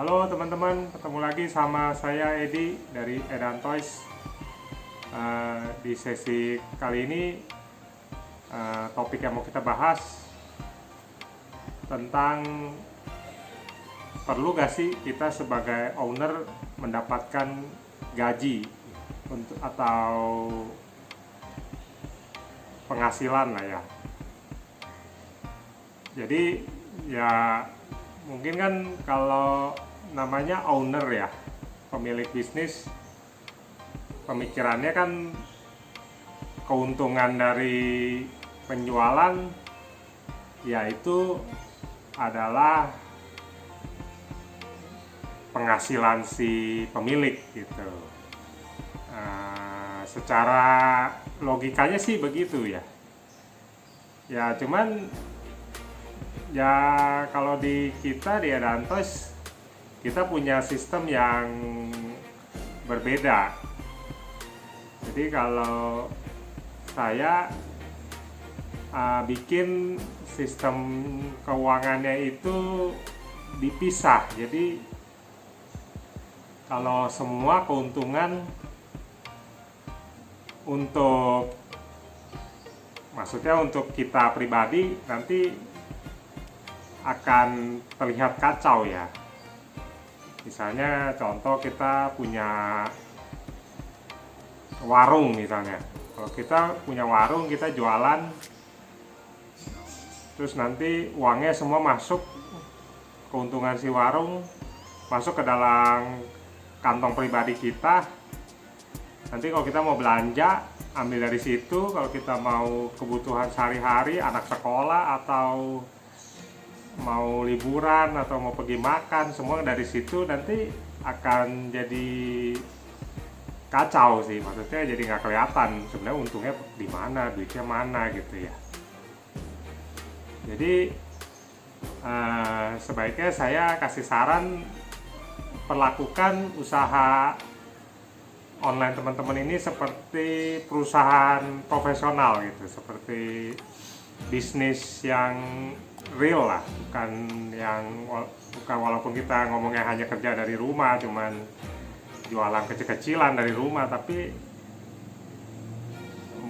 Halo teman-teman, ketemu lagi sama saya Edi dari Edan Toys. Di sesi kali ini topik yang mau kita bahas tentang perlu gak sih kita sebagai owner mendapatkan gaji untuk atau penghasilan lah ya. Jadi ya mungkin kan kalau namanya owner ya, pemilik bisnis, pemikirannya kan keuntungan dari penjualan yaitu adalah penghasilan si pemilik gitu. Secara logikanya sih begitu ya. Ya cuman ya kalau di kita di Edan Toys kita punya sistem yang berbeda. Jadi kalau saya bikin sistem keuangannya itu dipisah. Jadi kalau semua keuntungan maksudnya untuk kita pribadi nanti akan terlihat kacau ya. Misalnya contoh kita punya warung misalnya. Kalau kita punya warung, kita jualan, terus nanti uangnya semua masuk, keuntungan si warung masuk ke dalam kantong pribadi kita. Nanti kalau kita mau belanja, ambil dari situ. Kalau kita mau kebutuhan sehari-hari, anak sekolah atau mau liburan atau mau pergi makan, semua dari situ nanti akan jadi kacau sih. Maksudnya jadi nggak kelihatan sebenarnya untungnya di mana, duitnya mana gitu ya. Jadi sebaiknya saya kasih saran, perlakukan usaha online teman-teman ini seperti perusahaan profesional gitu, seperti bisnis yang real lah, bukan walaupun kita ngomongnya hanya kerja dari rumah, cuman jualan kecil-kecilan dari rumah, tapi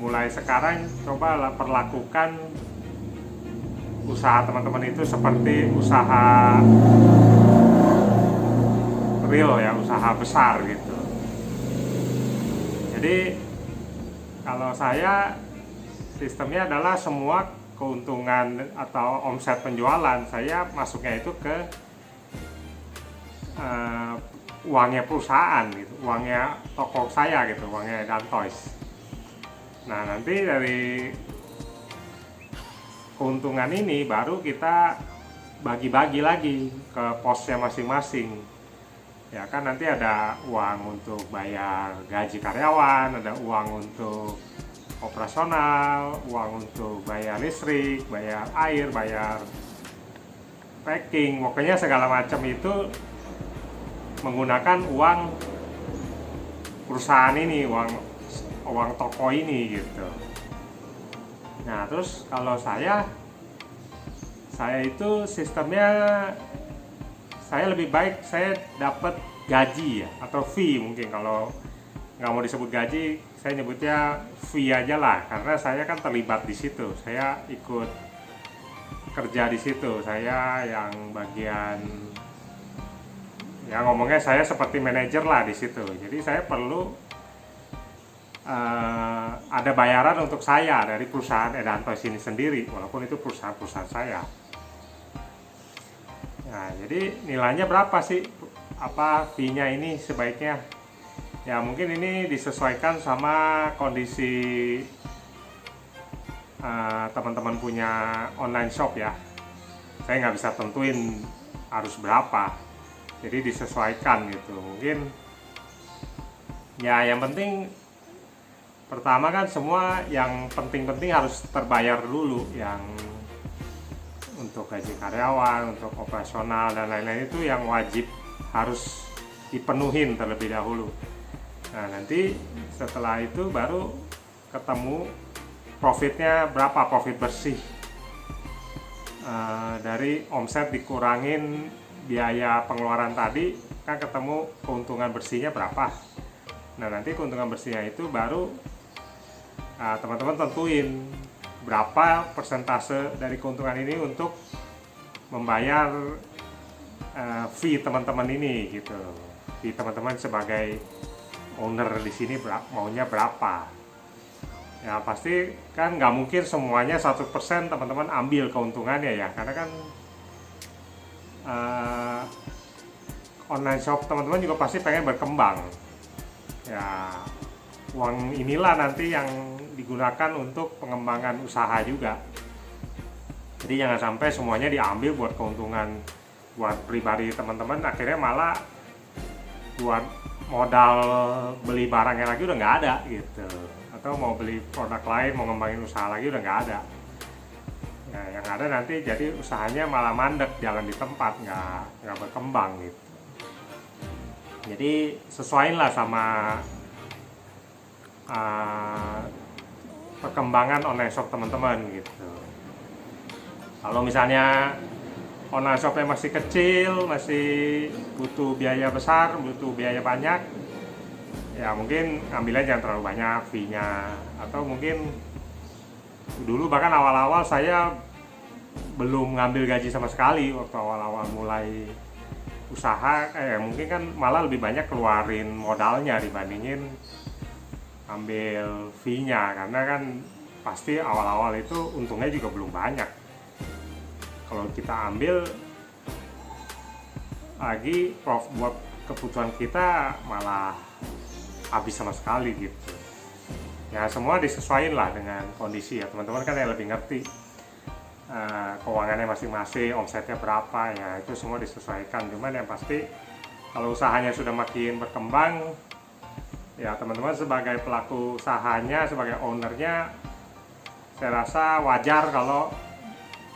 mulai sekarang cobalah perlakukan usaha teman-teman itu seperti usaha real ya, usaha besar gitu. Jadi kalau saya sistemnya adalah semua keuntungan atau omset penjualan saya masuknya itu ke uangnya perusahaan gitu, uangnya toko saya gitu, uangnya Edan Toys. Nah nanti dari keuntungan ini baru kita bagi-bagi lagi ke posnya masing-masing. Ya kan nanti ada uang untuk bayar gaji karyawan, ada uang untuk operasional, uang untuk bayar listrik, bayar air, bayar packing, pokoknya segala macam itu menggunakan uang perusahaan ini, uang toko ini gitu. Nah terus kalau saya itu sistemnya, saya lebih baik saya dapat gaji ya, atau fee mungkin. Kalau nggak mau disebut gaji, saya nyebutnya fee aja lah, karena saya kan terlibat di situ, saya ikut kerja di situ, saya yang bagian ya ngomongnya saya seperti manajer lah di situ. Jadi saya perlu ada bayaran untuk saya dari perusahaan Edan Toys ini sendiri, walaupun itu perusahaan saya. Nah jadi nilainya berapa sih, apa fee-nya ini sebaiknya? Ya mungkin ini disesuaikan sama kondisi teman-teman punya online shop ya. Saya nggak bisa tentuin harus berapa, jadi disesuaikan gitu. Mungkin ya yang penting pertama kan semua yang penting-penting harus terbayar dulu, yang untuk gaji karyawan, untuk operasional dan lain-lain itu yang wajib harus dipenuhin terlebih dahulu. Nah nanti setelah itu baru ketemu profitnya berapa, profit bersih dari omset dikurangin biaya pengeluaran tadi kan ketemu keuntungan bersihnya berapa. Nah, nanti keuntungan bersihnya itu baru teman-teman tentuin berapa persentase dari keuntungan ini untuk membayar fee teman-teman ini gitu. Fee teman-teman sebagai owner di sini maunya berapa. Ya pasti kan nggak mungkin semuanya 100% teman-teman ambil keuntungannya ya, karena kan online shop teman-teman juga pasti pengen berkembang. Ya uang inilah nanti yang digunakan untuk pengembangan usaha juga. Jadi jangan sampai semuanya diambil buat keuntungan buat pribadi teman-teman, akhirnya malah buat modal beli barangnya lagi udah nggak ada gitu, atau mau beli produk lain, mau ngembangin usaha lagi udah nggak ada. Nah, yang ada nanti jadi usahanya malah mandek, jalan di tempat, nggak berkembang gitu. Jadi sesuaiin lah sama perkembangan online shop teman-teman gitu. Kalau misalnya online shopnya masih kecil, masih butuh biaya besar, butuh biaya banyak, ya mungkin ngambilnya jangan terlalu banyak fee-nya. Atau mungkin dulu bahkan awal-awal saya belum ngambil gaji sama sekali waktu awal-awal mulai usaha, mungkin kan malah lebih banyak keluarin modalnya dibandingin ambil fee-nya, karena kan pasti awal-awal itu untungnya juga belum banyak. Kalau kita ambil lagi buat kebutuhan kita malah habis sama sekali gitu. Ya semua disesuaikan lah dengan kondisi ya, teman-teman kan yang lebih ngerti keuangannya masing-masing, omsetnya berapa, ya itu semua disesuaikan. Cuman yang pasti kalau usahanya sudah makin berkembang, ya teman-teman sebagai pelaku usahanya, sebagai ownernya, saya rasa wajar kalau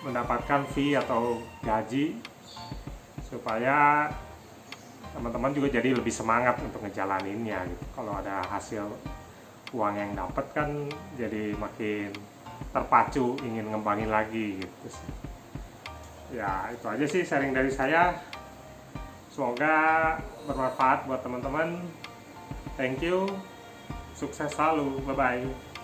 mendapatkan fee atau gaji supaya teman-teman juga jadi lebih semangat untuk ngejalaninnya gitu. Kalau ada hasil uang yang dapat kan jadi makin terpacu ingin ngembangin lagi gitu sih. Ya itu aja sih sharing dari saya, semoga bermanfaat buat teman-teman. Thank you, sukses selalu, bye bye.